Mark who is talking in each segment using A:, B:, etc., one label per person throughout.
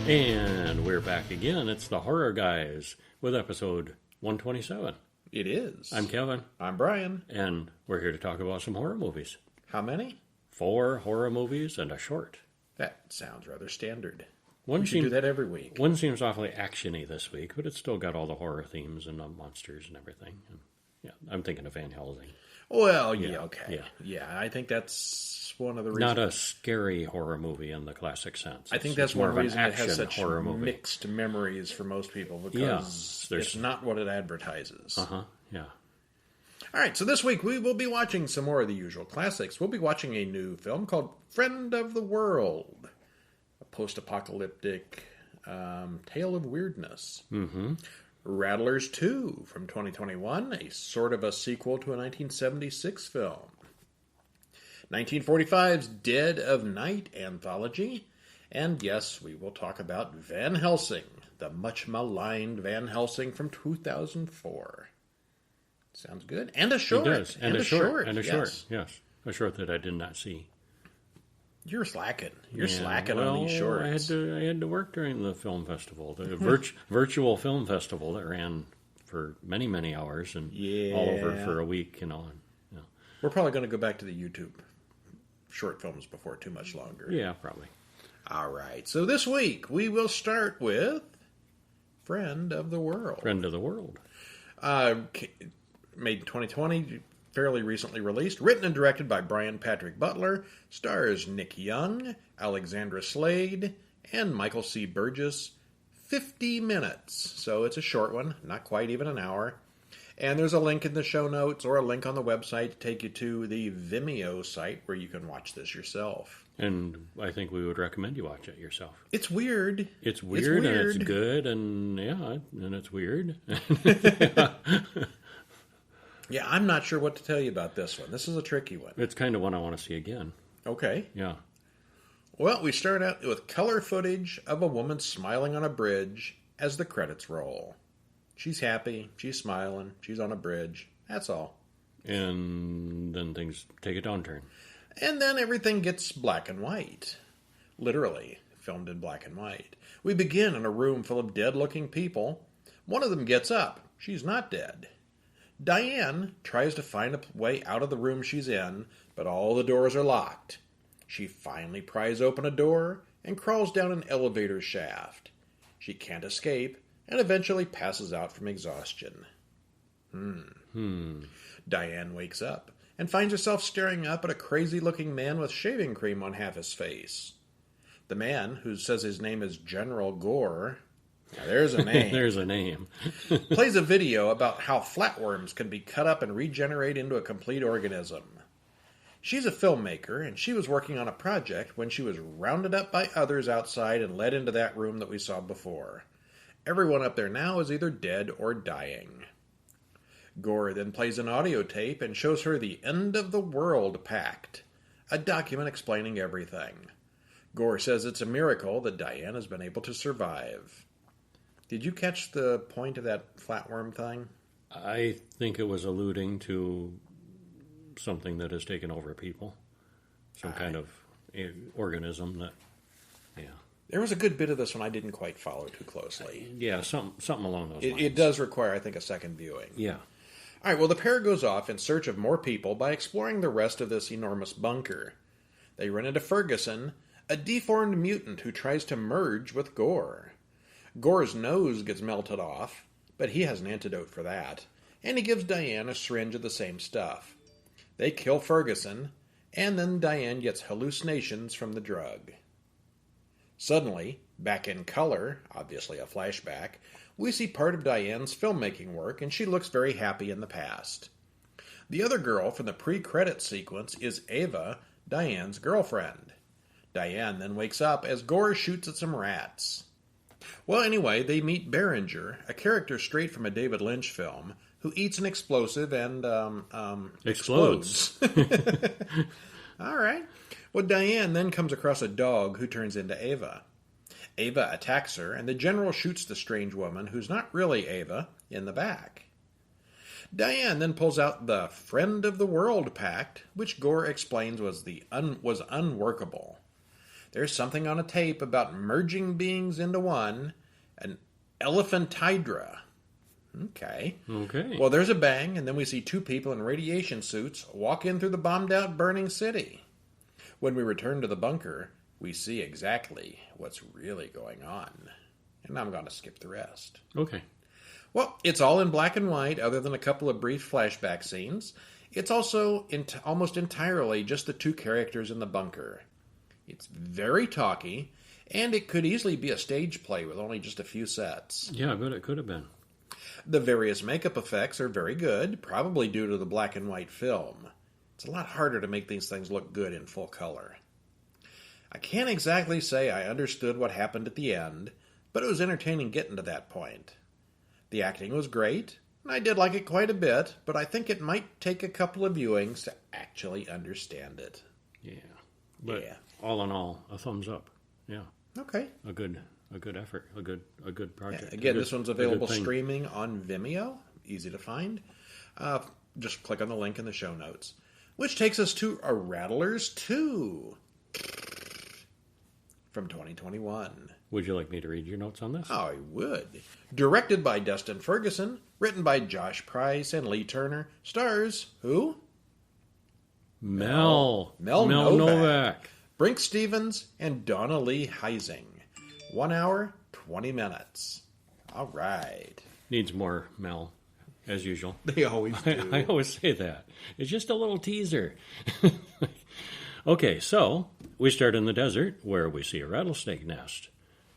A: And we're back again. It's the Horror Guys with episode 127.
B: It is.
A: I'm Kevin.
B: I'm Brian.
A: And we're here to talk about some horror movies.
B: How many?
A: 4 horror movies and a short.
B: That sounds rather standard.
A: We
B: should do that every week.
A: One seems awfully action-y this week, but it's still got all the horror themes and monsters and everything. And, yeah, I'm thinking of Van Helsing.
B: Well, yeah, okay. Yeah, I think that's one of the reasons.
A: Not a scary horror movie in the classic sense.
B: I think that's one reason it has such
A: horror movie.
B: mixed memories for most people, because it's not what it advertises.
A: Yeah.
B: All right, so this week we will be watching some more of the usual classics. We'll be watching a new film called Friend of the World, a post-apocalyptic tale of weirdness.
A: Mm-hmm.
B: Rattlers 2 from 2021, a sort of a sequel to a 1976 film. 1945's Dead of Night anthology. And yes, we will talk about Van Helsing, the much maligned Van Helsing from 2004. Sounds good. And a short.
A: It does. And a short. And a short,
B: yes.
A: Yes. A short that I did not see.
B: You're slacking. You're slacking on these shorts.
A: I had to work during the film festival, the virtual film festival that ran for many, many hours and all over for a week, And,
B: We're probably going to go back to the YouTube short films before too much longer.
A: Yeah, probably.
B: All right. So this week we will start with Friend of the World.
A: Friend of the World.
B: Made in 2020, fairly recently released. Written and directed by Brian Patrick Butler. Stars Nick Young, Alexandra Slade, and Michael C. Burgess. 50 minutes. So it's a short one, not quite even an hour. And there's a link in the show notes or a link on the website to take you to the Vimeo site where you can watch this yourself.
A: And I think we would recommend you watch it yourself.
B: It's weird.
A: It's weird. And it's good, and and it's weird.
B: Yeah, I'm not sure what to tell you about this one. This is a tricky one.
A: It's kind of one I want to see again.
B: Okay.
A: Yeah.
B: Well, we start out with color footage of a woman smiling on a bridge as the credits roll. She's happy, she's smiling, she's on a bridge. That's all.
A: And then things take a downturn.
B: And then everything gets black and white. Literally, filmed in black and white. We begin in a room full of dead-looking people. One of them gets up. She's not dead. Diane tries to find a way out of the room she's in, but all the doors are locked. She finally pries open a door and crawls down an elevator shaft. She can't escape and eventually passes out from exhaustion. Diane wakes up and finds herself staring up at a crazy-looking man with shaving cream on half his face. The man, who says his name is General Gore... Now, there's a name.
A: There's a name.
B: Plays a video about how flatworms can be cut up and regenerate into a complete organism. She's a filmmaker, and she was working on a project when she was rounded up by others outside and led into that room that we saw before. Everyone up there now is either dead or dying. Gore then plays an audio tape and shows her the End of the World Pact, a document explaining everything. Gore says it's a miracle that Diane has been able to survive. Did you catch the point of that flatworm thing?
A: I think it was alluding to something that has taken over people. Some kind of organism that,
B: There was a good bit of this one I didn't quite follow too closely.
A: Yeah, something along those lines.
B: It does require, I think, a second viewing.
A: Yeah.
B: All right, well, the pair goes off in search of more people by exploring the rest of this enormous bunker. They run into Ferguson, a deformed mutant who tries to merge with Gore. Gore's nose gets melted off, but he has an antidote for that, and he gives Diane a syringe of the same stuff. They kill Ferguson, and then Diane gets hallucinations from the drug. Suddenly, back in color, obviously a flashback, we see part of Diane's filmmaking work, and she looks very happy in the past. The other girl from the pre-credit sequence is Ava, Diane's girlfriend. Diane then wakes up as Gore shoots at some rats. Well, anyway, they meet Berenger, a character straight from a David Lynch film, who eats an explosive and explodes. All right. Well, Diane then comes across a dog who turns into Ava. Ava attacks her, and the general shoots the strange woman, who's not really Ava, in the back. Diane then pulls out the Friend of the World Pact, which Gore explains was unworkable. There's something on a tape about merging beings into one, an elephantydra. Okay.
A: Okay.
B: Well, there's a bang, and then we see two people in radiation suits walk in through the bombed-out burning city. When we return to the bunker, we see exactly what's really going on. And I'm going to skip the rest.
A: Okay.
B: Well, it's all in black and white, other than a couple of brief flashback scenes. It's also almost entirely just the two characters in the bunker. It's very talky, and it could easily be a stage play with only just a few sets.
A: Yeah, I bet it could have been.
B: The various makeup effects are very good, probably due to the black and white film. It's a lot harder to make these things look good in full color. I can't exactly say I understood what happened at the end, but it was entertaining getting to that point. The acting was great, and I did like it quite a bit, but I think it might take a couple of viewings to actually understand it.
A: Yeah. But
B: Yeah.
A: all in all, a thumbs up. Yeah.
B: Okay.
A: A good effort. A good project.
B: Yeah. Again, this one's available
A: thing.
B: streaming on Vimeo. Easy to find. Just click on the link in the show notes. Which takes us to a Rattlers 2 from 2021.
A: Would you like me to read your notes on this?
B: Oh, I would. Directed by Dustin Ferguson, written by Josh Price and Lee Turner, stars who?
A: Mel
B: Novak.
A: Novak.
B: Brink Stevens and Donna Lee Heising. 1 hour, 20 minutes. All right.
A: Needs more Mel, as usual.
B: They always do.
A: I always say that. It's just a little teaser. Okay, so we start in the desert where we see a rattlesnake nest.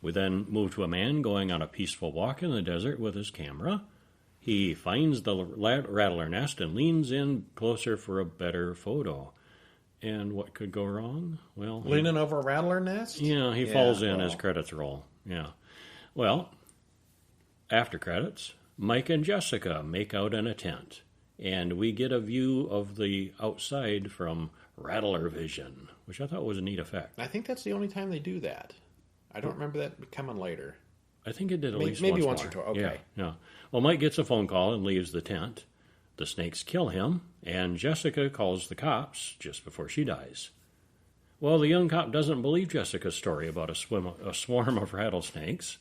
A: We then move to a man going on a peaceful walk in the desert with his camera. He finds the rattler nest and leans in closer for a better photo. And what could go wrong? Well,
B: Leaning over a rattler nest?
A: yeah, he falls in as credits roll. Yeah. Well, after credits, Mike and Jessica make out in a tent. And we get a view of the outside from Rattler Vision, which I thought was a neat effect.
B: I think that's the only time they do that. I don't remember that coming later.
A: I think it did at least
B: maybe
A: once
B: once
A: more.
B: or twice. Okay.
A: Yeah. Well, Mike gets a phone call and leaves the tent. The snakes kill him, and Jessica calls the cops just before she dies. Well, the young cop doesn't believe Jessica's story about a swarm of rattlesnakes,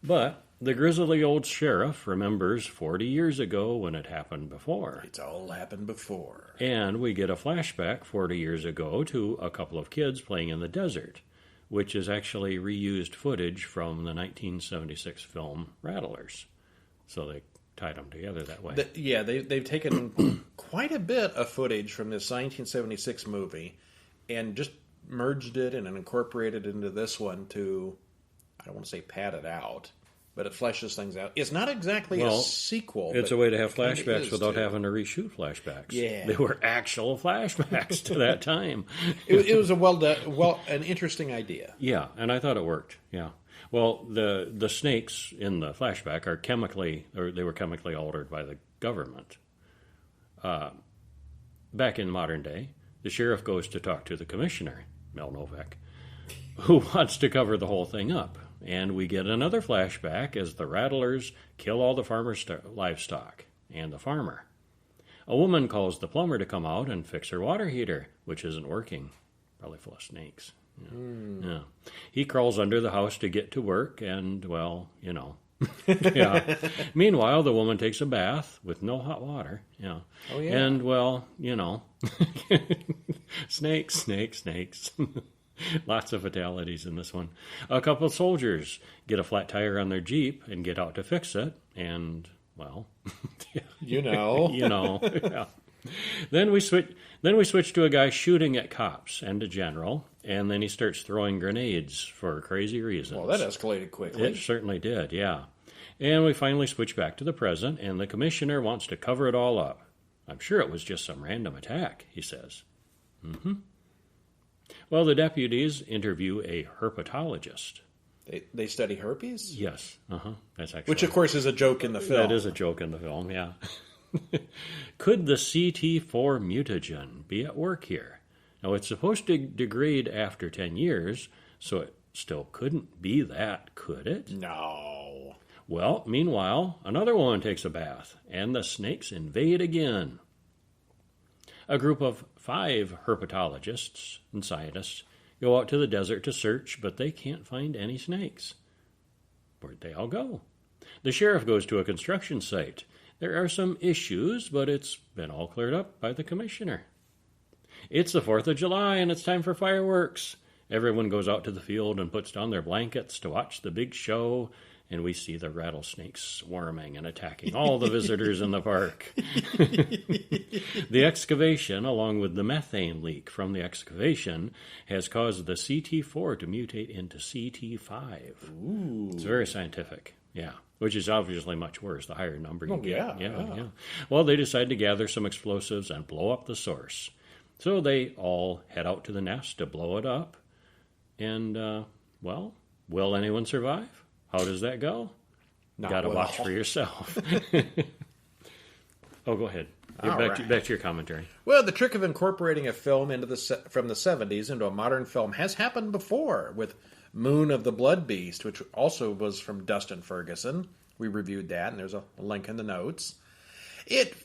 A: but the grizzly old sheriff remembers 40 years ago when it happened before.
B: It's all happened before.
A: And we get a flashback 40 years ago to a couple of kids playing in the desert, which is actually reused footage from the 1976 film Rattlers. So they tied them together that way.
B: They've taken quite a bit of footage from this 1976 movie and just merged it and incorporated it into this one to, I don't want to say pad it out, but it fleshes things out. It's not exactly a sequel.
A: It's
B: but
A: a way to have
B: it kinda
A: flashbacks
B: is,
A: without
B: too.
A: having to reshoot flashbacks.
B: Yeah.
A: They were actual flashbacks to that time.
B: It was a an interesting idea.
A: Yeah, and I thought it worked. Yeah. Well, the snakes in the flashback they were chemically altered by the government. Back in modern day, the sheriff goes to talk to the commissioner, Mel Novak, who wants to cover the whole thing up. And we get another flashback as the rattlers kill all the farmer's livestock and the farmer. A woman calls the plumber to come out and fix her water heater, which isn't working. Probably full of snakes. Yeah. He crawls under the house to get to work, and, well, yeah. Meanwhile, the woman takes a bath with no hot water. Yeah.
B: Oh, yeah.
A: And, well, snakes. Lots of fatalities in this one. A couple of soldiers get a flat tire on their Jeep and get out to fix it, and, well, yeah. Then we switch to a guy shooting at cops and a general, and then he starts throwing grenades for crazy reasons.
B: Well, that escalated quickly.
A: It certainly did, yeah. And we finally switch back to the present, and the commissioner wants to cover it all up. I'm sure it was just some random attack, he says. Well, the deputies interview a herpetologist.
B: They study herpes?
A: Yes, That's actually...
B: Which, of course, is a joke in the film.
A: That is a joke in the film, yeah. Could the CT4 mutagen be at work here? Now, it's supposed to degrade after 10 years, so it still couldn't be that, could it?
B: No.
A: Well, meanwhile, another woman takes a bath, and the snakes invade again. A group of 5 herpetologists and scientists go out to the desert to search, but they can't find any snakes. Where'd they all go? The sheriff goes to a construction site. There are some issues, but it's been all cleared up by the commissioner. It's the 4th of July, and it's time for fireworks. Everyone goes out to the field and puts down their blankets to watch the big show, and we see the rattlesnakes swarming and attacking all the visitors in the park. The excavation, along with the methane leak from the excavation, has caused the CT4 to mutate into CT5.
B: Ooh.
A: It's very scientific, yeah, which is obviously much worse the higher number you get.
B: Yeah.
A: Well, they decide to gather some explosives and blow up the source. So they all head out to the nest to blow it up. And, well, will anyone survive? How does that go? Got to watch for yourself. Oh, go ahead. Back to your commentary.
B: Well, the trick of incorporating a film from the 70s into a modern film has happened before with Moon of the Blood Beast, which also was from Dustin Ferguson. We reviewed that, and there's a link in the notes.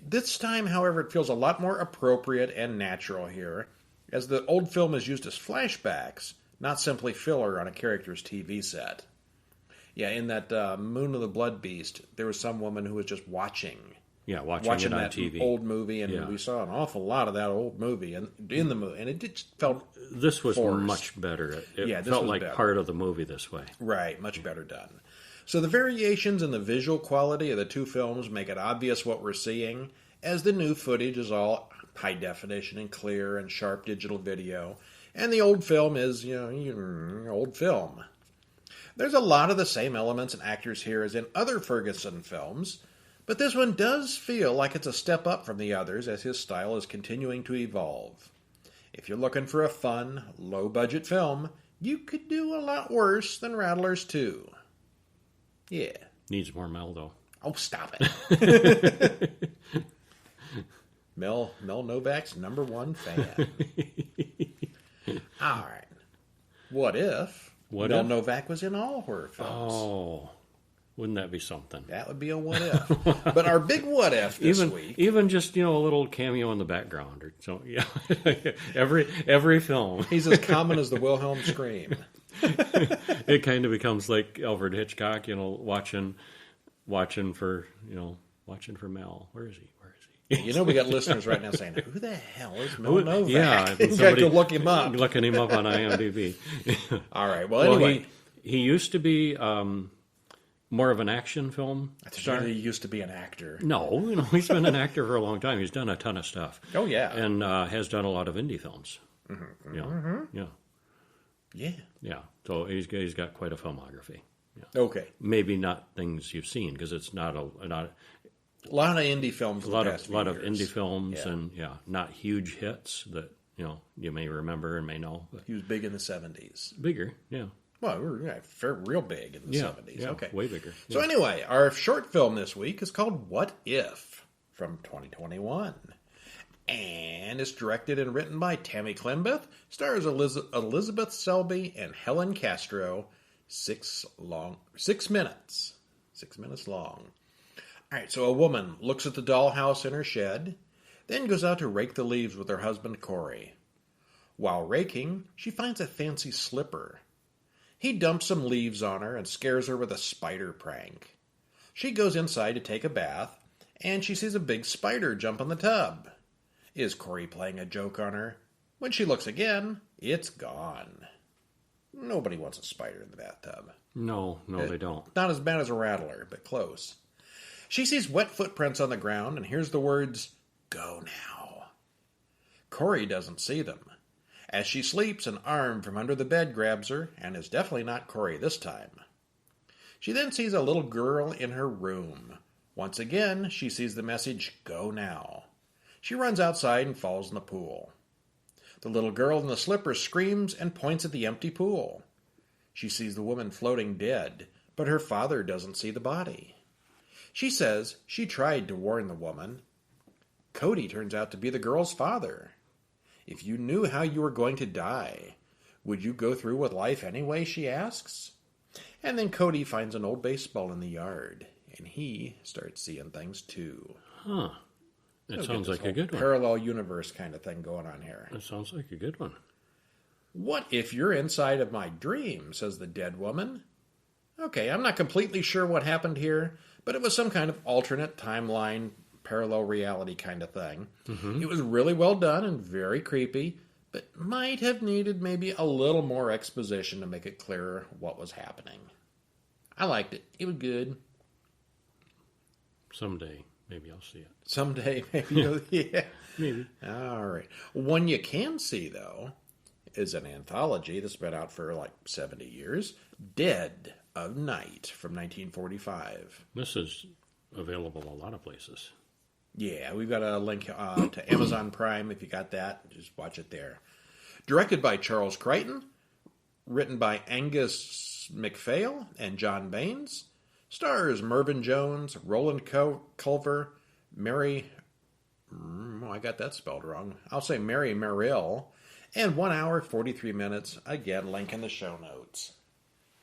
B: This time, however, it feels a lot more appropriate and natural here, as the old film is used as flashbacks, not simply filler on a character's TV set. Yeah, in that Moon of the Blood Beast, there was some woman who was just watching.
A: Yeah, watching it on
B: that
A: TV.
B: Old movie, and we saw an awful lot of that old movie in the movie, and it just felt
A: This was
B: forced.
A: much better. It
B: This
A: felt
B: was
A: like
B: better.
A: part of the movie this way.
B: Right, much better done. So the variations in the visual quality of the two films make it obvious what we're seeing, as the new footage is all high definition and clear and sharp digital video, and the old film is, old film. There's a lot of the same elements and actors here as in other Ferguson films, but this one does feel like it's a step up from the others as his style is continuing to evolve. If you're looking for a fun, low-budget film, you could do a lot worse than Rattlers 2. Yeah.
A: Needs more Mel, though.
B: Oh, stop it. Mel Novak's #1 fan. All right. What if Mel Novak was in all horror films?
A: Oh, wouldn't that be something?
B: That would be a what if. But our big what if this week.
A: Even just, a little cameo in the background or so. Yeah. every film.
B: He's as common as the Wilhelm scream.
A: It kind of becomes like Alfred Hitchcock, watching for Mel. Where is he?
B: We got listeners right now saying, "Who the hell is Mel Novak?"
A: Yeah,
B: you got to look him up.
A: Looking him up on IMDb.
B: All right. Well, anyway,
A: he used to be more of an action film star.
B: He used to be an actor.
A: No, he's been an actor for a long time. He's done a ton of stuff.
B: Oh yeah,
A: and has done a lot of indie films. Yeah. So he's got quite a filmography. Yeah.
B: Okay.
A: Maybe not things you've seen because it's not a
B: lot of indie films.
A: A lot of indie films, and not huge hits that you may remember and may know. But
B: he was big in the 70s.
A: Bigger, yeah.
B: Well, we were real big in the 70s.
A: Yeah,
B: okay,
A: way bigger.
B: So anyway, our short film this week is called "What If" from 2021, and it's directed and written by Tammy Clembeth. Stars Elizabeth Selby and Helen Castro. 6 minutes. 6 minutes long. All right, so a woman looks at the dollhouse in her shed, then goes out to rake the leaves with her husband, Corey. While raking, she finds a fancy slipper. He dumps some leaves on her and scares her with a spider prank. She goes inside to take a bath, and she sees a big spider jump on the tub. Is Corey playing a joke on her? When she looks again, it's gone. Nobody wants a spider in the bathtub.
A: No, they don't.
B: Not as bad as a rattler, but close. She sees wet footprints on the ground and hears the words, "Go now." Corey doesn't see them. As she sleeps, an arm from under the bed grabs her, and is definitely not Corey this time. She then sees a little girl in her room. Once again, she sees the message, "Go now." She runs outside and falls in the pool. The little girl in the slippers screams and points at the empty pool. She sees the woman floating dead, but her father doesn't see the body. She says she tried to warn the woman. Cody turns out to be the girl's father. If you knew how you were going to die, would you go through with life anyway, she asks. And then Cody finds an old baseball in the yard, and he starts seeing things too.
A: Huh. That sounds like a good one.
B: Parallel universe kind of thing going on here.
A: That sounds like a good one.
B: "What if you're inside of my dream?" says the dead woman. Okay, I'm not completely sure what happened here, but it was some kind of alternate timeline, parallel reality kind of thing. It was really well done and very creepy, but might have needed maybe a little more exposition to make it clearer what was happening. I liked it. It was good.
A: Someday, maybe I'll see it.
B: Someday, maybe. Yeah.
A: Maybe.
B: All right. One you can see, though, is an anthology that's been out for like 70 years. Dead of Night from 1945.
A: This is available a lot of places.
B: Yeah, we've got a link to Amazon Prime. If you got that, just watch it there. Directed by Charles Crichton. Written by Angus MacPhail and John Baines. Stars Mervyn Jones, Roland Culver, Mary... I got that spelled wrong. I'll say Mary Merrill. And 1 hour, 43 minutes. Again, link in the show notes.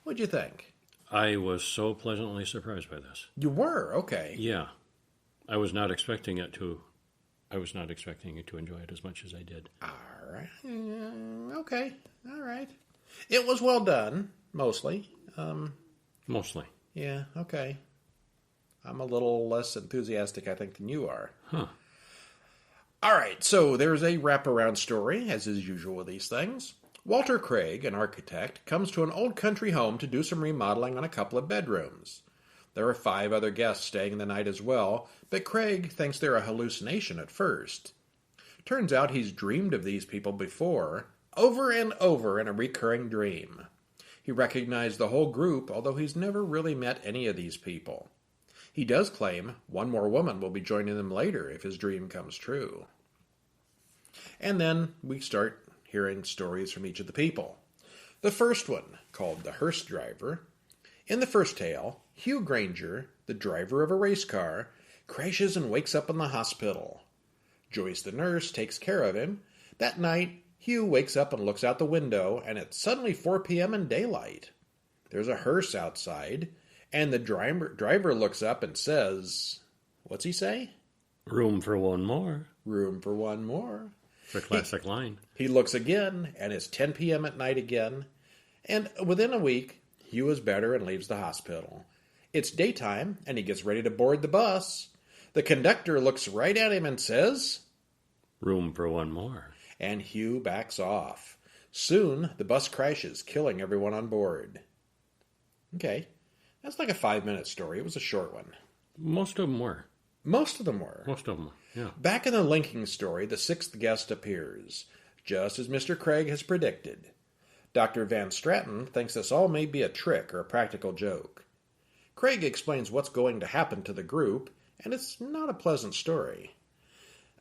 B: What'd you think?
A: I was so pleasantly surprised by this.
B: You were? Okay.
A: Yeah. I was not expecting it to enjoy it as much as I did.
B: All right. Okay. All right. It was well done, mostly.
A: Mostly.
B: Yeah, okay. I'm a little less enthusiastic, I think, than you are.
A: Huh.
B: All right, so there's a wraparound story, as is usual with these things. Walter Craig, an architect, comes to an old country home to do some remodeling on a couple of bedrooms. There are 5 other guests staying the night as well, but Craig thinks they're a hallucination at first. Turns out he's dreamed of these people before, over and over in a recurring dream. He recognized the whole group, although he's never really met any of these people. He does claim one more woman will be joining them later if his dream comes true. And then we start hearing stories from each of the people. The first one, called the hearse driver. In the first tale, Hugh Granger, the driver of a race car, crashes and wakes up in the hospital. Joyce the nurse takes care of him. That night, Hugh wakes up and looks out the window, and it's suddenly 4 p.m. and daylight. There's a hearse outside, and the driver looks up and says, what's he say?
A: Room for one more.
B: Room for one more.
A: The classic line.
B: He looks again, and it's 10 p.m. at night again. And within a week, Hugh is better and leaves the hospital. It's daytime, and he gets ready to board the bus. The conductor looks right at him and says,
A: Room for one more.
B: And Hugh backs off. Soon, the bus crashes, killing everyone on board. Okay, that's like a 5-minute story. It was a short one.
A: Most of them were.
B: Most of them were.
A: Most of them, yeah.
B: Back in the linking story, the 6th guest appears, just as Mr. Craig has predicted. Dr. Van Straten thinks this all may be a trick or a practical joke. Craig explains what's going to happen to the group, and it's not a pleasant story.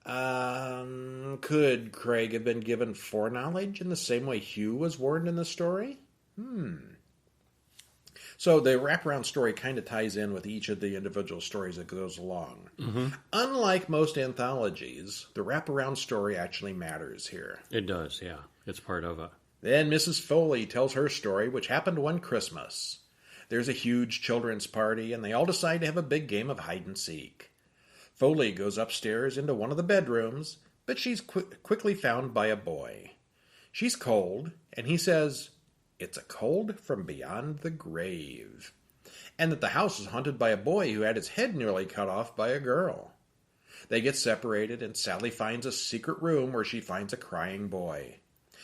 B: Could Craig have been given foreknowledge in the same way Hugh was warned in the story? So the wraparound story kind of ties in with each of the individual stories that goes along. Mm-hmm. Unlike most anthologies, the wraparound story actually matters here.
A: It does, yeah. It's part of it.
B: Then Mrs. Foley tells her story, which happened one Christmas. There's a huge children's party, and they all decide to have a big game of hide-and-seek. Foley goes upstairs into one of the bedrooms, but she's quickly found by a boy. She's cold, and he says, it's a cold from beyond the grave, and that the house is haunted by a boy who had his head nearly cut off by a girl. They get separated, and Sally finds a secret room where she finds a crying boy.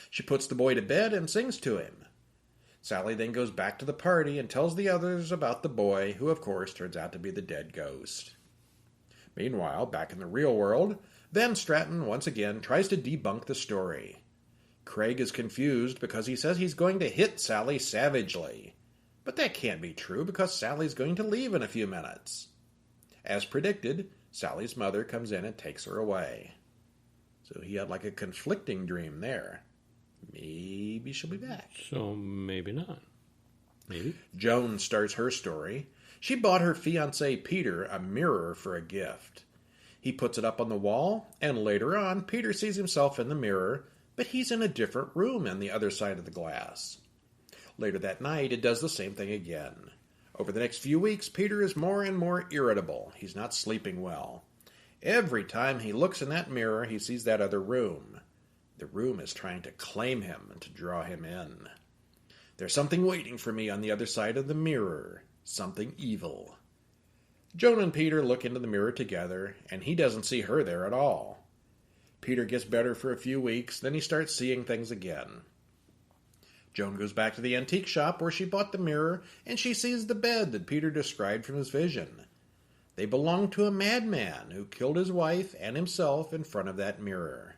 B: She puts the boy to bed and sings to him. Sally then goes back to the party and tells the others about the boy, who of course turns out to be the dead ghost. Meanwhile, back in the real world, Van Straten once again tries to debunk the story. Craig is confused because he says he's going to hit Sally savagely. But that can't be true because Sally's going to leave in a few minutes. As predicted, Sally's mother comes in and takes her away. So he had like a conflicting dream there. Maybe she'll be back.
A: So maybe not. Maybe.
B: Joan starts her story. She bought her fiancé Peter a mirror for a gift. He puts it up on the wall, and later on, Peter sees himself in the mirror, but he's in a different room on the other side of the glass. Later that night, it does the same thing again. Over the next few weeks, Peter is more and more irritable. He's not sleeping well. Every time he looks in that mirror, he sees that other room. The room is trying to claim him and to draw him in. There's something waiting for me on the other side of the mirror. Something evil. Joan and Peter look into the mirror together, and he doesn't see her there at all. Peter gets better for a few weeks, then he starts seeing things again. Joan goes back to the antique shop where she bought the mirror, and she sees the bed that Peter described from his vision. They belong to a madman who killed his wife and himself in front of that mirror.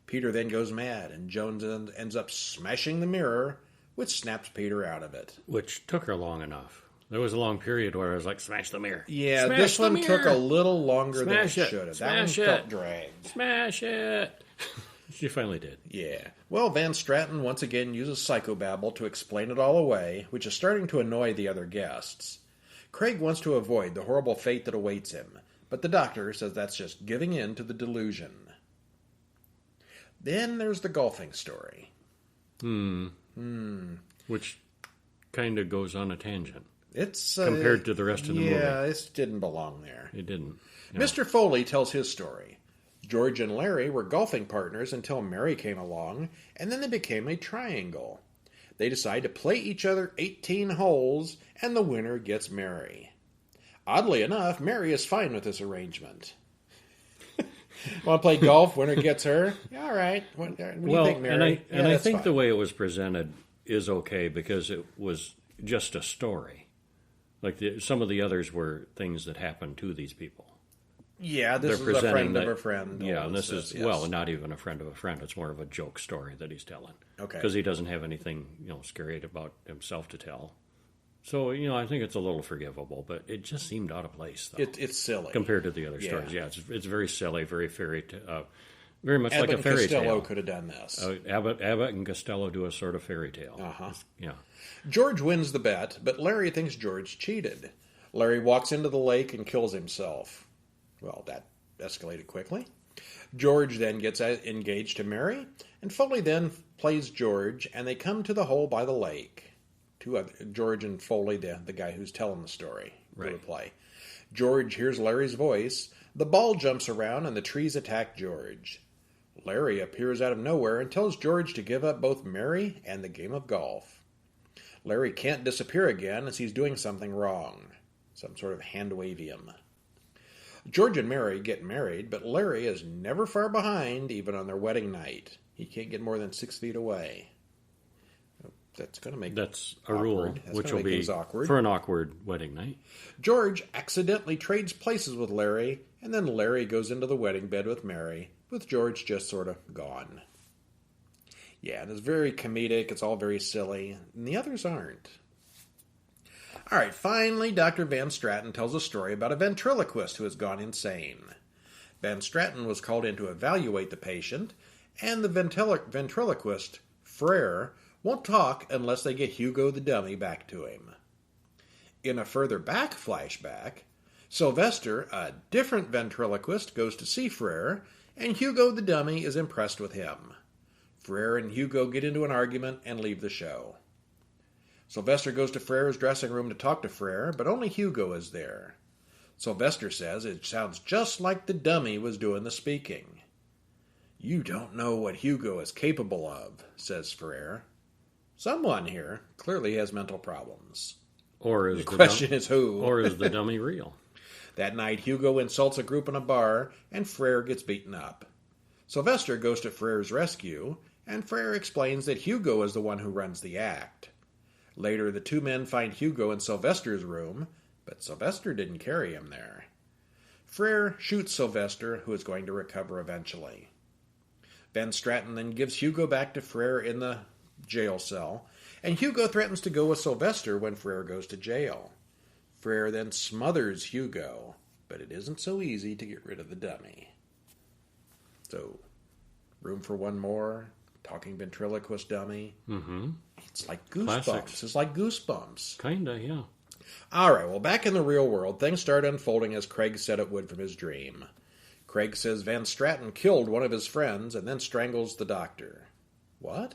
B: Peter then goes mad, and Joan ends up smashing the mirror, which snaps Peter out of it.
A: Which took her long enough. There was a long period where I was like, smash the mirror.
B: Yeah,
A: smash
B: this one
A: mirror.
B: took a little longer than it
A: Smash
B: should have. That one
A: Smash it.
B: felt dragged.
A: Smash it. She finally did.
B: Yeah. Well, Van Straten once again uses psychobabble to explain it all away, which is starting to annoy the other guests. Craig wants to avoid the horrible fate that awaits him, but the doctor says that's just giving in to the delusion. Then there's the golfing story.
A: Which kind of goes on a tangent.
B: It's
A: compared to the rest of the movie.
B: Yeah, it didn't belong there.
A: It didn't. No.
B: Mr. Foley tells his story. George and Larry were golfing partners until Mary came along, and then they became a triangle. They decide to play each other 18 holes, and the winner gets Mary. Oddly enough, Mary is fine with this arrangement. Want to play golf? Winner gets her. All right. What do you think, Mary?
A: I think fine. The way it was presented is okay because it was just a story. Like some of the others were things that happened to these people.
B: Yeah, this is a friend of a friend.
A: Yeah, and this is, yes. Well, not even a friend of a friend. It's more of a joke story that he's telling.
B: Okay.
A: Because he doesn't have anything, scary about himself to tell. So, I think it's a little forgivable, but it just seemed out of place, though.
B: It's silly.
A: Compared to the other stories. Yeah, it's very silly, very very much
B: Abbott
A: like a fairy tale.
B: Abbott and Costello could have done this.
A: Abbott and Costello do a sort of fairy tale.
B: Uh-huh.
A: Yeah.
B: George wins the bet, but Larry thinks George cheated. Larry walks into the lake and kills himself. Well, that escalated quickly. George then gets engaged to Mary, and Foley then plays George, and they come to the hole by the lake. George and Foley, the guy who's telling the story, do a play. George hears Larry's voice. The ball jumps around, and the trees attack George. Larry appears out of nowhere and tells George to give up both Mary and the game of golf. Larry can't disappear again as he's doing something wrong. Some sort of hand-wavium. George and Mary get married, but Larry is never far behind, even on their wedding night. He can't get more than 6 feet away. That's going to make
A: That's
B: a awkward.
A: Rule,
B: That's
A: which will be
B: awkward.
A: For an awkward wedding night.
B: George accidentally trades places with Larry, and then Larry goes into the wedding bed with Mary, with George just sort of gone. Yeah, and it's very comedic. It's all very silly, and the others aren't. All right, finally, Dr. Van Straten tells a story about a ventriloquist who has gone insane. Van Straten was called in to evaluate the patient, and the ventriloquist, Frere, won't talk unless they get Hugo the dummy back to him. In a further back flashback, Sylvester, a different ventriloquist, goes to see Frere, and Hugo the dummy is impressed with him. Frere and Hugo get into an argument and leave the show. Sylvester goes to Frere's dressing room to talk to Frere, but only Hugo is there. Sylvester says it sounds just like the dummy was doing the speaking. "You don't know what Hugo is capable of," says Frere. Someone here clearly has mental problems. The question is who?
A: Or is the dummy real?
B: That night, Hugo insults a group in a bar, and Frere gets beaten up. Sylvester goes to Frere's rescue, and Frere explains that Hugo is the one who runs the act. Later, the two men find Hugo in Sylvester's room, but Sylvester didn't carry him there. Frere shoots Sylvester, who is going to recover eventually. Van Straten then gives Hugo back to Frere in the jail cell, and Hugo threatens to go with Sylvester when Frere goes to jail. Frere then smothers Hugo, but it isn't so easy to get rid of the dummy. So, room for one more? Talking ventriloquist dummy?
A: Mm-hmm.
B: It's like Goosebumps.
A: Classics.
B: It's like Goosebumps.
A: Kinda, yeah.
B: All right, well, back in the real world, things start unfolding as Craig said it would from his dream. Craig says Van Straten killed one of his friends and then strangles the doctor. What?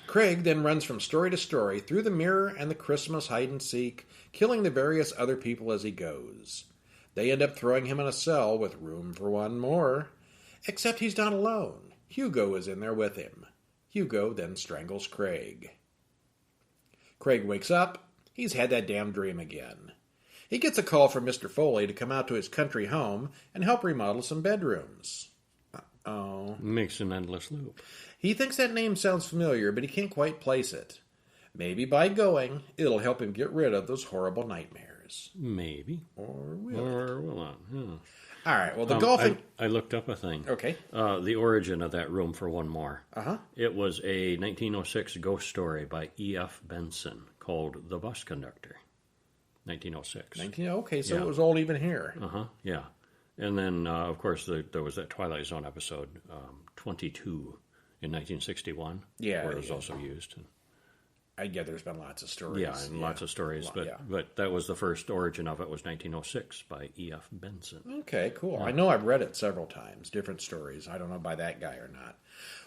B: Craig then runs from story to story through the mirror and the Christmas hide-and-seek, killing the various other people as he goes. They end up throwing him in a cell with room for one more. Except he's not alone. Hugo is in there with him. Hugo then strangles Craig. Craig wakes up. He's had that damn dream again. He gets a call from Mr. Foley to come out to his country home and help remodel some bedrooms. Uh-oh.
A: Makes an endless loop.
B: He thinks that name sounds familiar, but he can't quite place it. Maybe by going, it'll help him get rid of those horrible nightmares.
A: Maybe.
B: Or will it?
A: Or will it? Yeah.
B: All right, well, the golfing...
A: I looked up a thing.
B: Okay.
A: The origin of that room for one more.
B: Uh-huh.
A: It was a 1906 ghost story by E.F. Benson called The Bus Conductor. 1906.
B: Okay, so
A: Yeah.
B: it was old even here.
A: Uh-huh, yeah. And then, of course, there was that Twilight Zone episode, 22, in 1961.
B: Yeah,
A: where it was
B: yeah.
A: also used.
B: There's been lots of stories.
A: Yeah, and lots of stories. But that was the first origin of it, was 1906 by E.F. Benson.
B: Okay, cool. I know I've read it several times, different stories. I don't know by that guy or not.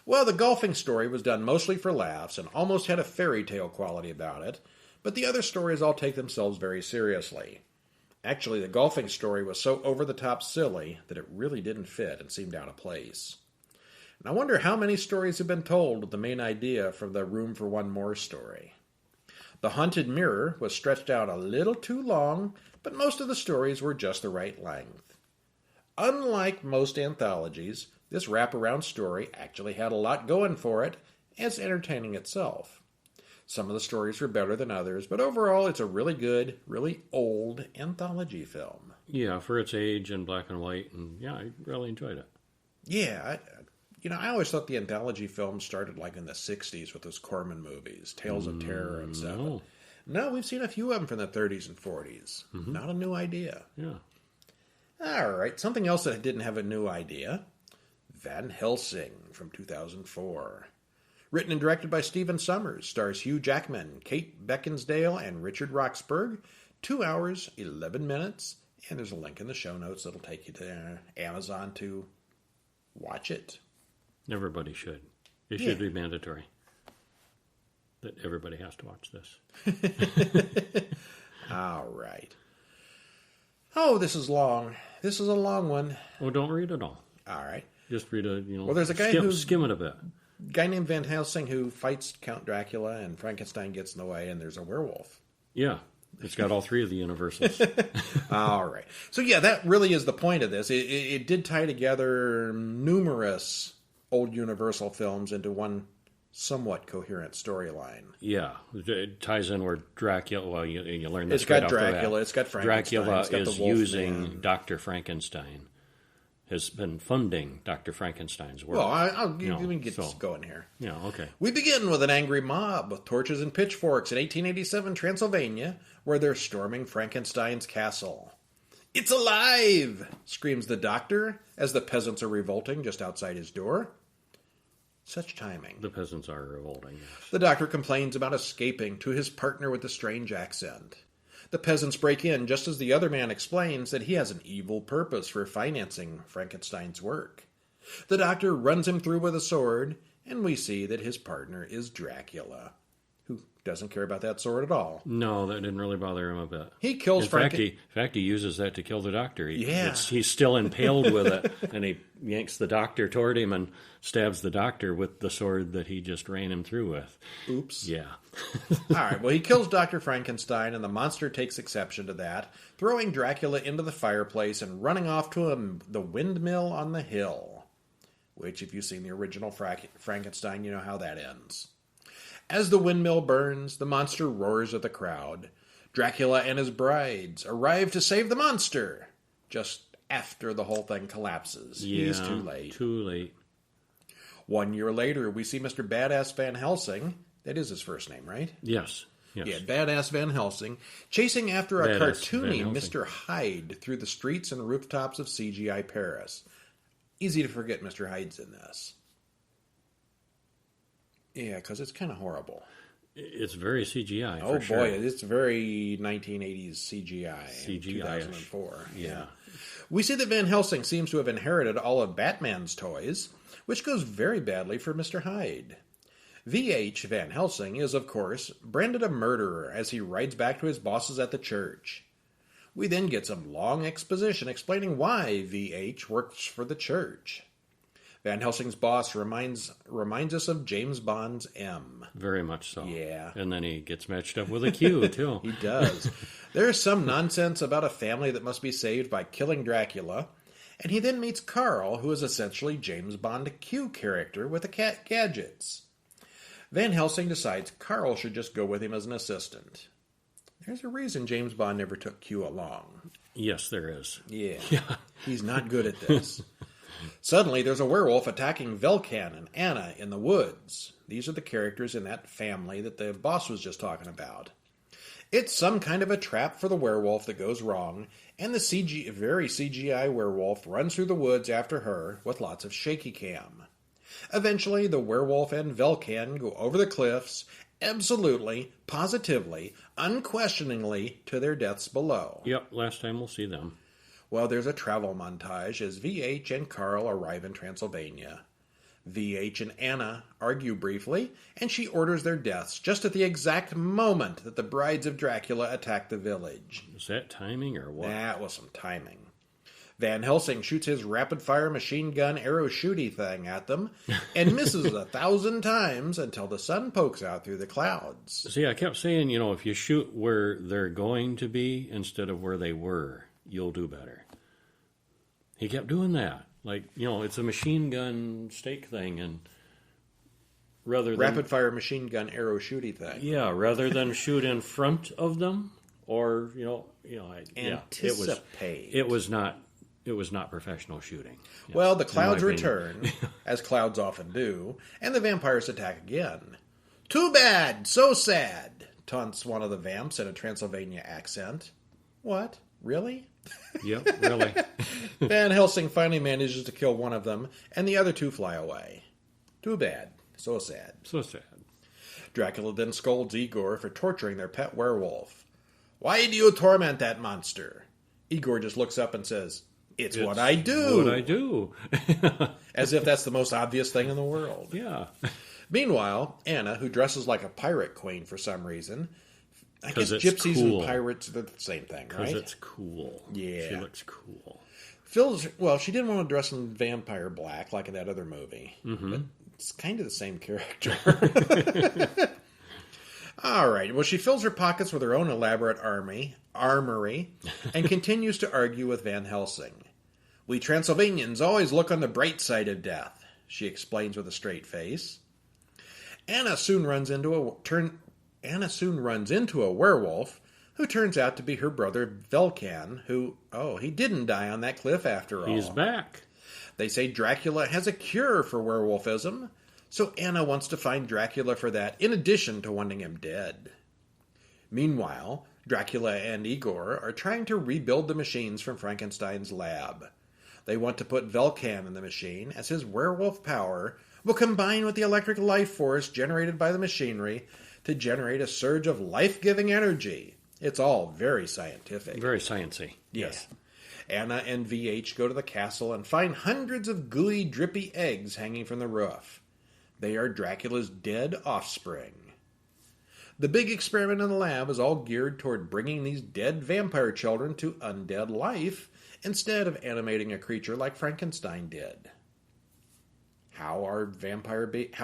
B: Well, the golfing story was done mostly for laughs and almost had a fairy tale quality about it, but the other stories all take themselves very seriously. Actually, the golfing story was so over-the-top silly that it really didn't fit and seemed out of place. And I wonder how many stories have been told with the main idea from the Room for One More story. The Haunted Mirror was stretched out a little too long, but most of the stories were just the right length. Unlike most anthologies, this wraparound story actually had a lot going for it, as entertaining itself. Some of the stories were better than others, but overall it's a really good, really old anthology film.
A: Yeah, for its age and black and white, and yeah, I really enjoyed it.
B: Yeah, I always thought the anthology films started like in the 60s with those Corman movies, Tales of Terror and stuff. No, we've seen a few of them from the 30s and 40s. Mm-hmm. Not a new idea.
A: Yeah.
B: All right, something else that didn't have a new idea. Van Helsing from 2004. Written and directed by Stephen Sommers, stars Hugh Jackman, Kate Beckinsale, and Richard Roxburgh. 2 hours, 11 minutes, and there's a link in the show notes that'll take you to Amazon to watch it.
A: Everybody should. It should be mandatory that everybody has to watch this.
B: All right. Oh, this is long. This is a long one.
A: Oh, don't read it all.
B: All right.
A: Just read it,
B: Well, there's a guy
A: skim it a bit.
B: Guy named Van Helsing who fights Count Dracula, and Frankenstein gets in the way, and there's a werewolf.
A: Yeah. It's got all three of the universals.
B: All right. So, yeah, that really is the point of this. It did tie together numerous old Universal films into one somewhat coherent storyline.
A: Yeah. It ties in where Dracula, well, you learn this
B: It's got Dracula, it's got Frankenstein.
A: Dracula
B: it's got
A: is
B: the Wolfman.
A: using Dr. Frankenstein, has been funding Dr. Frankenstein's work.
B: Well, let me get going here.
A: Yeah, okay.
B: We begin with an angry mob with torches and pitchforks in 1887 Transylvania, where they're storming Frankenstein's castle. "It's alive!" screams the doctor as the peasants are revolting just outside his door. Such timing.
A: The peasants are revolting, yes.
B: The doctor complains about escaping to his partner with the strange accent. The peasants break in just as the other man explains that he has an evil purpose for financing Frankenstein's work. The doctor runs him through with a sword, and we see that his partner is Dracula, who doesn't care about that sword at all.
A: No, that didn't really bother him a bit.
B: He kills
A: In fact, he uses that to kill the doctor.
B: Yeah.
A: He's still impaled with it, and he yanks the doctor toward him and stabs the doctor with the sword that he just ran him through with.
B: Oops.
A: Yeah.
B: All right, well, he kills Dr. Frankenstein, and the monster takes exception to that, throwing Dracula into the fireplace and running off to the windmill on the hill, which, if you've seen the original Frankenstein, you know how that ends. As the windmill burns, the monster roars at the crowd. Dracula and his brides arrive to save the monster, just after the whole thing collapses.
A: Yeah,
B: He's too late.
A: Too late.
B: 1 year later, we see Mr. Badass Van Helsing. That is his first name, right?
A: Yes.
B: Yeah, Badass Van Helsing, chasing after a
A: Badass
B: cartoony
A: Van Helsing.
B: Mr. Hyde through the streets and rooftops of CGI Paris. Easy to forget Mr. Hyde's in this. Yeah, because it's kind of horrible.
A: It's very CGI.
B: Oh,
A: for sure.
B: boy, it's very 1980s CGI.
A: CGI-ish.
B: 2004.
A: Yeah.
B: We see that Van Helsing seems to have inherited all of Batman's toys, which goes very badly for Mr. Hyde. V.H. Van Helsing is, of course, branded a murderer as he rides back to his bosses at the church. We then get some long exposition explaining why V.H. works for the church. Van Helsing's boss reminds us of James Bond's M.
A: Very much so.
B: Yeah.
A: And then he gets matched up with a Q, too.
B: He does. There's some nonsense about a family that must be saved by killing Dracula, and he then meets Carl, who is essentially James Bond Q character with the cat gadgets. Van Helsing decides Carl should just go with him as an assistant. There's a reason James Bond never took Q along.
A: Yes, there is.
B: Yeah. He's not good at this. Suddenly, there's a werewolf attacking Velkan and Anna in the woods. These are the characters in that family that the boss was just talking about. It's some kind of a trap for the werewolf that goes wrong, and the very CGI werewolf runs through the woods after her with lots of shaky cam. Eventually, the werewolf and Velkan go over the cliffs, absolutely, positively, unquestioningly, to their deaths below.
A: Yep, last time we'll see them.
B: Well, there's a travel montage as VH and Carl arrive in Transylvania. VH and Anna argue briefly, and she orders their deaths just at the exact moment that the brides of Dracula attack the village.
A: Is that timing or what?
B: That was some timing. Van Helsing shoots his rapid-fire machine gun arrow shooty thing at them and misses 1,000 times until the sun pokes out through the clouds.
A: See, I kept saying, if you shoot where they're going to be instead of where they were, you'll do better. He kept doing that. Like, it's a machine gun stake thing, and rather than...
B: Rapid-fire machine gun arrow shooty thing.
A: Yeah, rather than shoot in front of them, or,
B: Anticipate.
A: It was not professional shooting.
B: Well, the clouds return, as clouds often do, and the vampires attack again. Too bad, so sad, taunts one of the vamps in a Transylvania accent. What? Really?
A: Yep, really.
B: Van Helsing finally manages to kill one of them, and the other two fly away. Too bad, so sad.
A: So sad.
B: Dracula then scolds Igor for torturing their pet werewolf. Why do you torment that monster? Igor just looks up and says, It's what I do.
A: What I do.
B: As if that's the most obvious thing in the world.
A: Yeah.
B: Meanwhile, Anna, who dresses like a pirate queen for some reason, I guess gypsies
A: cool.
B: and pirates are the same thing, right?
A: Because it's cool.
B: Yeah.
A: She looks cool.
B: She didn't want to dress in vampire black like in that other movie. Mm-hmm. But it's kind of the same character. All right. Well, she fills her pockets with her own elaborate armory and continues to argue with Van Helsing. We Transylvanians always look on the bright side of death, she explains with a straight face. Anna soon runs into a werewolf who turns out to be her brother Velkan, who, he didn't die on that cliff after all.
A: He's back.
B: They say Dracula has a cure for werewolfism, so Anna wants to find Dracula for that, in addition to wanting him dead. Meanwhile, Dracula and Igor are trying to rebuild the machines from Frankenstein's lab. They want to put Velkan in the machine, as his werewolf power will combine with the electric life force generated by the machinery to generate a surge of life-giving energy. It's all very scientific.
A: Very sciencey.
B: Yes. Anna and VH go to the castle and find hundreds of gooey, drippy eggs hanging from the roof. They are Dracula's dead offspring. The big experiment in the lab is all geared toward bringing these dead vampire children to undead life instead of animating a creature like Frankenstein did. How are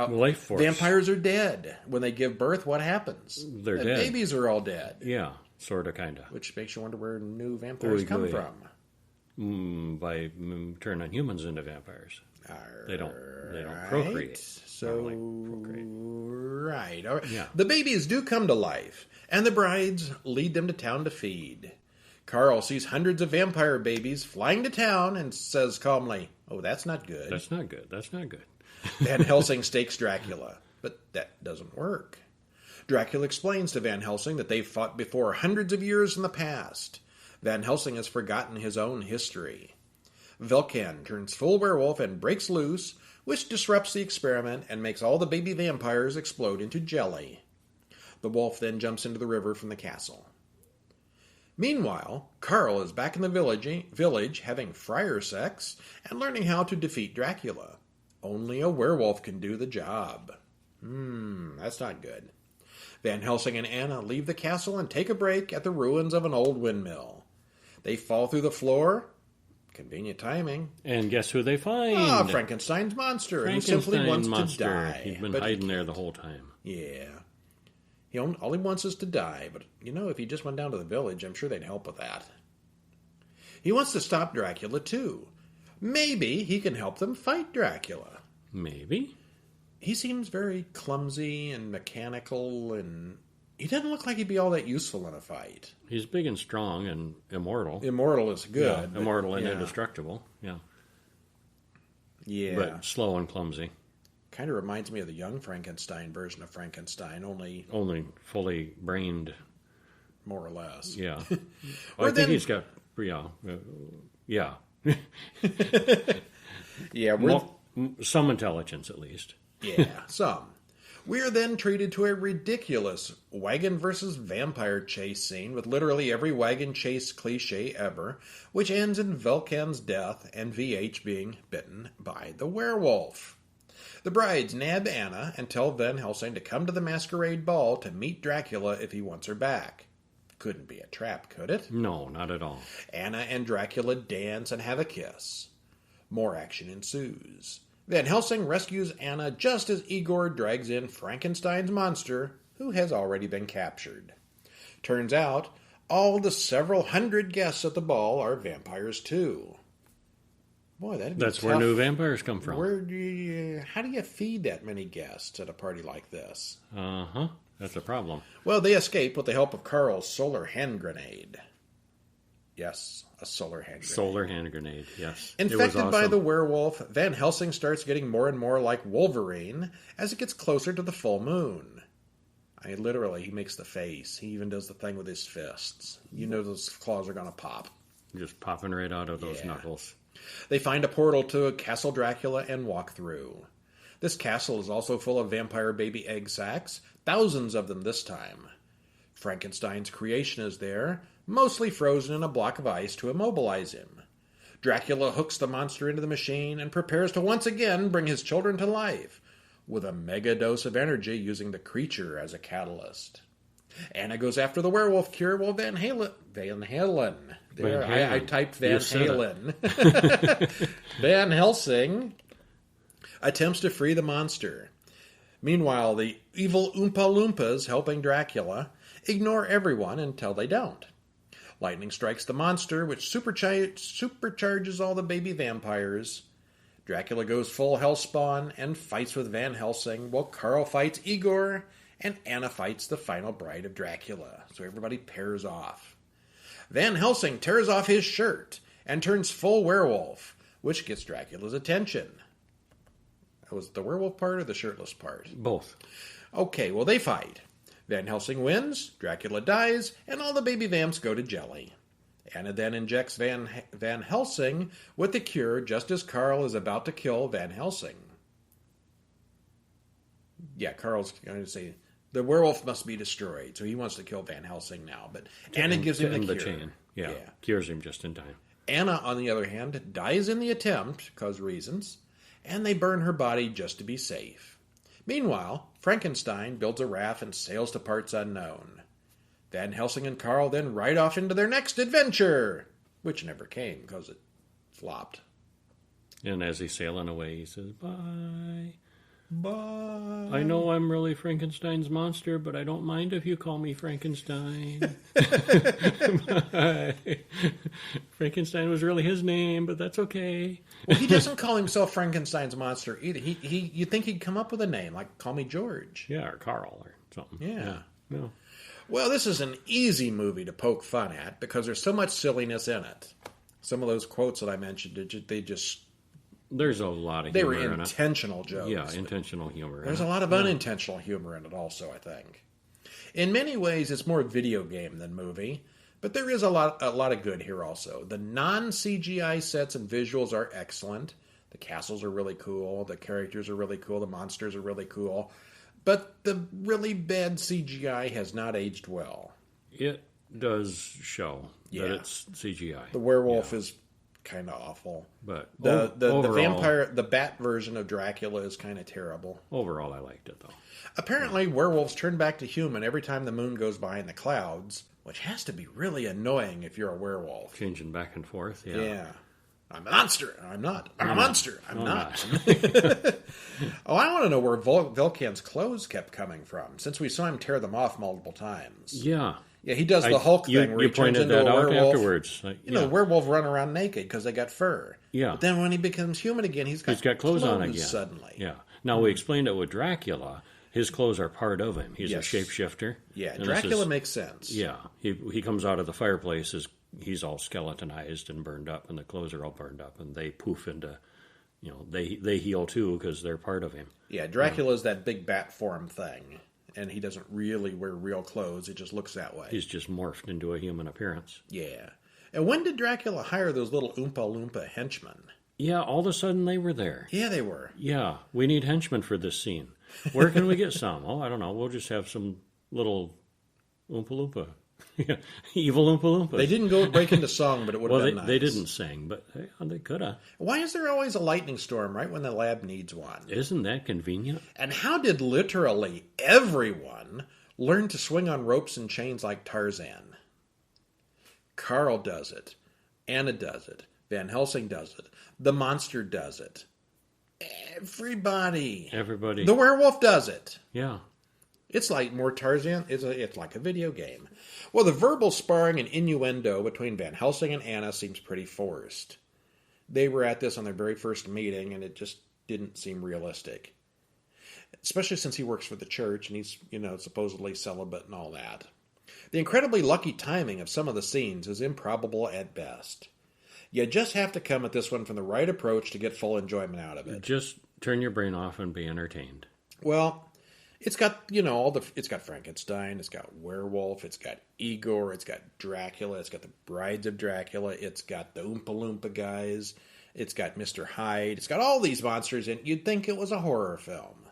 A: life force.
B: Vampires are dead. When they give birth, what happens?
A: They're
B: the
A: dead.
B: Babies are all dead.
A: Yeah, sort of, kind of.
B: Which makes you wonder where new vampires come from.
A: By turning humans into vampires. They don't procreate.
B: So, right. All right.
A: Yeah.
B: The babies do come to life, and the brides lead them to town to feed. Carl sees hundreds of vampire babies flying to town and says calmly, "Oh, that's not good."
A: That's not good. That's not good.
B: Van Helsing stakes Dracula, but that doesn't work. Dracula explains to Van Helsing that they've fought before hundreds of years in the past. Van Helsing has forgotten his own history. Velkan turns full werewolf and breaks loose, which disrupts the experiment and makes all the baby vampires explode into jelly. The wolf then jumps into the river from the castle. Meanwhile, Carl is back in the village having friar sex and learning how to defeat Dracula. Only a werewolf can do the job. That's not good. Van Helsing and Anna leave the castle and take a break at the ruins of an old windmill. They fall through the floor, Convenient timing.
A: And guess who they find?
B: Ah, Frankenstein's monster, who simply wants to die.
A: He's been hiding there the whole time.
B: Yeah. All he wants is to die, but, if he just went down to the village, I'm sure they'd help with that. He wants to stop Dracula, too. Maybe he can help them fight Dracula.
A: Maybe.
B: He seems very clumsy and mechanical, and he doesn't look like he'd be all that useful in a fight.
A: He's big and strong and immortal.
B: Immortal is good.
A: Yeah, immortal and indestructible, yeah.
B: Yeah.
A: But slow and clumsy.
B: Kind of reminds me of the young Frankenstein version of Frankenstein, only
A: fully brained.
B: More or less.
A: Yeah. I think he's got, yeah.
B: Yeah,
A: some intelligence, at least.
B: Yeah, some. We are then treated to a ridiculous wagon versus vampire chase scene with literally every wagon chase cliche ever, which ends in Velkan's death and VH being bitten by the werewolf. The brides nab Anna and tell Van Helsing to come to the masquerade ball to meet Dracula if he wants her back. Couldn't be a trap, could it?
A: No, not at all.
B: Anna and Dracula dance and have a kiss. More action ensues. Van Helsing rescues Anna just as Igor drags in Frankenstein's monster, who has already been captured. Turns out, all the several hundred guests at the ball are vampires too. Boy,
A: that's tough. Where new vampires come from.
B: How do you feed that many guests at a party like this?
A: Uh-huh. That's a problem.
B: Well, they escape with the help of Carl's solar hand grenade. Yes, a solar hand grenade.
A: Solar hand grenade, yes.
B: Infected by the werewolf, Van Helsing starts getting more and more like Wolverine as it gets closer to the full moon. Literally, he makes the face. He even does the thing with his fists. Those claws are going to pop.
A: Just popping right out of those knuckles.
B: They find a portal to Castle Dracula and walk through. This castle is also full of vampire baby egg sacs, thousands of them this time. Frankenstein's creation is there, mostly frozen in a block of ice to immobilize him. Dracula hooks the monster into the machine and prepares to once again bring his children to life, with a mega dose of energy using the creature as a catalyst. Anna goes after the werewolf cure while Van Halen. There, I typed Van Halen. Van Helsing attempts to free the monster. Meanwhile, the evil Oompa Loompas helping Dracula ignore everyone until they don't. Lightning strikes the monster, which supercharges all the baby vampires. Dracula goes full hellspawn and fights with Van Helsing, while Carl fights Igor, and Anna fights the final bride of Dracula. So everybody pairs off. Van Helsing tears off his shirt and turns full werewolf, which gets Dracula's attention. That was the werewolf part or the shirtless part?
A: Both.
B: Okay, well, they fight. Van Helsing wins, Dracula dies, and all the baby vamps go to jelly. Anna then injects Van Helsing with the cure just as Carl is about to kill Van Helsing. Yeah, Carl's going to say, the werewolf must be destroyed, so he wants to kill Van Helsing now. But Anna gives him the cure.
A: Chain. Yeah, cures him just in time.
B: Anna, on the other hand, dies in the attempt, because reasons, and they burn her body just to be safe. Meanwhile, Frankenstein builds a raft and sails to parts unknown. Van Helsing and Carl then ride off into their next adventure, which never came because it flopped.
A: And as he's sailing away, he says, "Bye.
B: Bye.
A: I know I'm really Frankenstein's monster, but I don't mind if you call me Frankenstein." Bye. Frankenstein was really his name, but that's okay.
B: Well, he doesn't call himself Frankenstein's monster either. You'd think he'd come up with a name, like call me George.
A: Yeah, or Carl or something.
B: Yeah.
A: No.
B: Well, this is an easy movie to poke fun at because there's so much silliness in it. Some of those quotes that I mentioned,
A: there's a lot of humor in it.
B: They were intentional jokes.
A: Yeah, intentional humor.
B: There's a lot of unintentional humor in it also, I think. In many ways, it's more video game than movie, but there is a lot of good here also. The non-CGI sets and visuals are excellent. The castles are really cool. The characters are really cool. The monsters are really cool. But the really bad CGI has not aged well.
A: It does show that it's CGI.
B: The werewolf is kind of awful.
A: But
B: the
A: overall,
B: vampire, the bat version of Dracula is kind of terrible.
A: Overall, I liked it, though.
B: Apparently, werewolves turn back to human every time the moon goes by in the clouds, which has to be really annoying if you're a werewolf.
A: Changing back and forth,
B: Yeah. I'm a monster. I'm not. I'm a monster. I'm not.
A: not.
B: Oh, I want to know where Vulcan's clothes kept coming from, since we saw him tear them off multiple times.
A: Yeah.
B: Yeah, he does the Hulk thing where he turns into a werewolf.
A: Afterwards.
B: Werewolf run around naked because they got fur.
A: Yeah.
B: But then when he becomes human again, he's got
A: clothes on again.
B: Suddenly.
A: Yeah. Now, we explained it with Dracula. His clothes are part of him. He's a shapeshifter.
B: Yeah, Dracula makes sense.
A: Yeah. He comes out of the fireplace, he's all skeletonized and burned up, and the clothes are all burned up, and they poof into, they heal too because they're part of him.
B: Yeah, Dracula's that big bat form thing. And he doesn't really wear real clothes. It just looks that way.
A: He's just morphed into a human appearance.
B: Yeah. And when did Dracula hire those little Oompa Loompa henchmen?
A: Yeah, all of a sudden they were there.
B: Yeah, they were.
A: Yeah, we need henchmen for this scene. Where can we get some? Oh, I don't know. We'll just have some little Oompa Loompa. Evil Oompa Loompas.
B: They didn't go break into song, but it would have been nice.
A: They didn't sing, but they could have.
B: Why is there always a lightning storm right when the lab needs one?
A: Isn't that convenient?
B: And how did literally everyone learn to swing on ropes and chains like Tarzan? Carl does it. Anna does it. Van Helsing does it. The monster does it. Everybody. The werewolf does it.
A: Yeah.
B: It's like more Tarzan. It's like a video game. Well, the verbal sparring and innuendo between Van Helsing and Anna seems pretty forced. They were at this on their very first meeting, and it just didn't seem realistic. Especially since he works for the church, and he's, supposedly celibate and all that. The incredibly lucky timing of some of the scenes is improbable at best. You just have to come at this one from the right approach to get full enjoyment out of it.
A: Just turn your brain off and be entertained.
B: Well, it's got, it's got Frankenstein, it's got werewolf, it's got Igor, it's got Dracula, it's got the Brides of Dracula, it's got the Oompa Loompa guys, it's got Mr. Hyde, it's got all these monsters, and you'd think it was a horror film.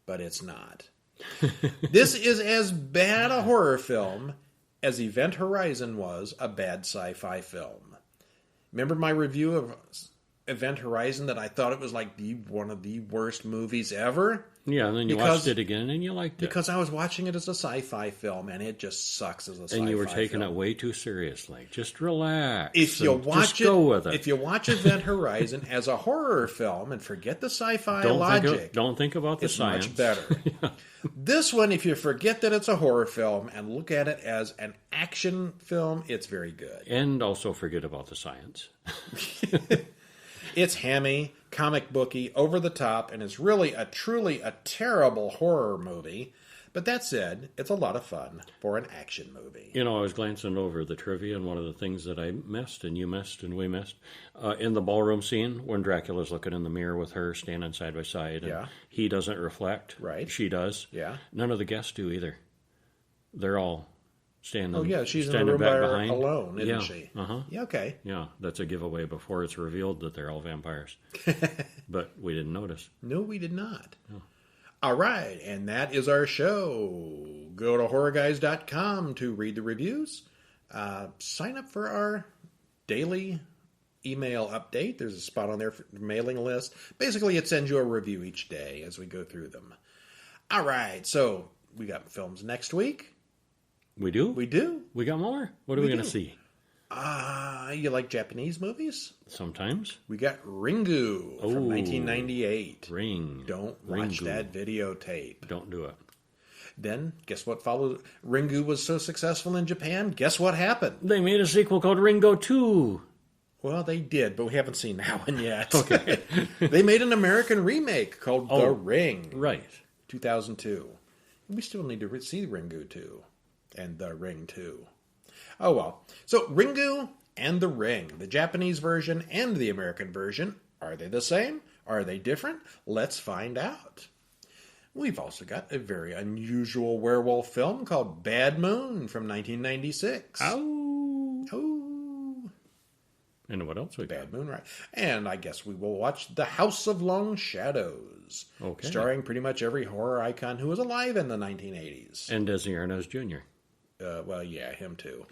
B: But it's not. This is as bad a horror film as Event Horizon was a bad sci-fi film. Remember my review of Event Horizon that I thought it was like one of the worst movies ever?
A: Yeah, and then you watched it again and you liked it.
B: Because I was watching it as a sci-fi film, and it just sucks as a sci-fi film.
A: And you were taking it way too seriously. Just relax.
B: Just
A: go with it.
B: If you watch Event Horizon as a horror film and forget the sci-fi logic...
A: Don't think about the science.
B: It's much better. Yeah. This one, if you forget that it's a horror film and look at it as an action film, it's very good.
A: And also forget about the science.
B: It's hammy, comic booky, over the top, and it's really truly a terrible horror movie. But that said, it's a lot of fun for an action movie.
A: I was glancing over the trivia, and one of the things that I missed, and you missed, and we missed, in the ballroom scene, when Dracula's looking in the mirror with her standing side by side, and he doesn't reflect.
B: Right.
A: She does.
B: Yeah.
A: None of the guests do either. They're all standing.
B: Oh, yeah, she's in the room behind. Alone, isn't she?
A: Uh-huh.
B: Yeah, okay.
A: Yeah, that's a giveaway before it's revealed that they're all vampires. But we didn't notice.
B: No, we did not.
A: No.
B: All right, and that is our show. Go to horrorguys.com to read the reviews. Sign up for our daily email update. There's a spot on there for the mailing list. Basically, it sends you a review each day as we go through them. All right, so we got films next week.
A: We do?
B: We do.
A: We got more? What are we going to see?
B: You like Japanese movies?
A: Sometimes.
B: We got Ringu from 1998.
A: Ring.
B: Don't watch that videotape.
A: Don't do it.
B: Then, guess what followed? Ringu was so successful in Japan. Guess what happened?
A: They made a sequel called Ringo 2.
B: Well, they did, but we haven't seen that one yet.
A: Okay.
B: They made an American remake called The Ring.
A: Right.
B: 2002. We still need to see Ringu 2 and The Ring 2. Oh, well. So, Ringu and The Ring, the Japanese version and the American version, are they the same? Are they different? Let's find out. We've also got a very unusual werewolf film called Bad Moon from 1996. Oh.
A: And what else we got?
B: Bad Moon, right. And I guess we will watch The House of Long Shadows.
A: Okay.
B: Starring pretty much every horror icon who was alive in the 1980s.
A: And Desi Arnaz Jr.
B: Well, yeah, him too.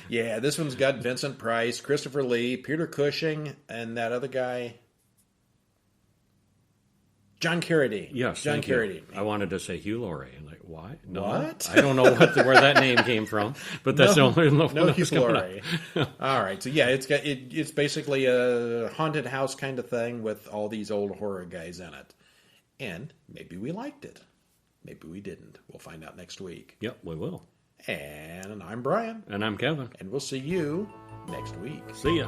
B: Yeah, this one's got Vincent Price, Christopher Lee, Peter Cushing, and that other guy, John Carradine.
A: Yes,
B: John
A: thank you.
B: Carradine.
A: I wanted to say Hugh Laurie. Like, why? No,
B: What?
A: I don't know where that name came from, but that's the only one
B: No
A: that
B: Hugh
A: was coming
B: Laurie.
A: up.
B: All right, so yeah, it's basically a haunted house kind of thing with all these old horror guys in it, and maybe we liked it, maybe we didn't. We'll find out next week.
A: Yep, we will.
B: And I'm Brian,
A: And I'm Kevin.
B: and we'll see you next week.
A: See ya.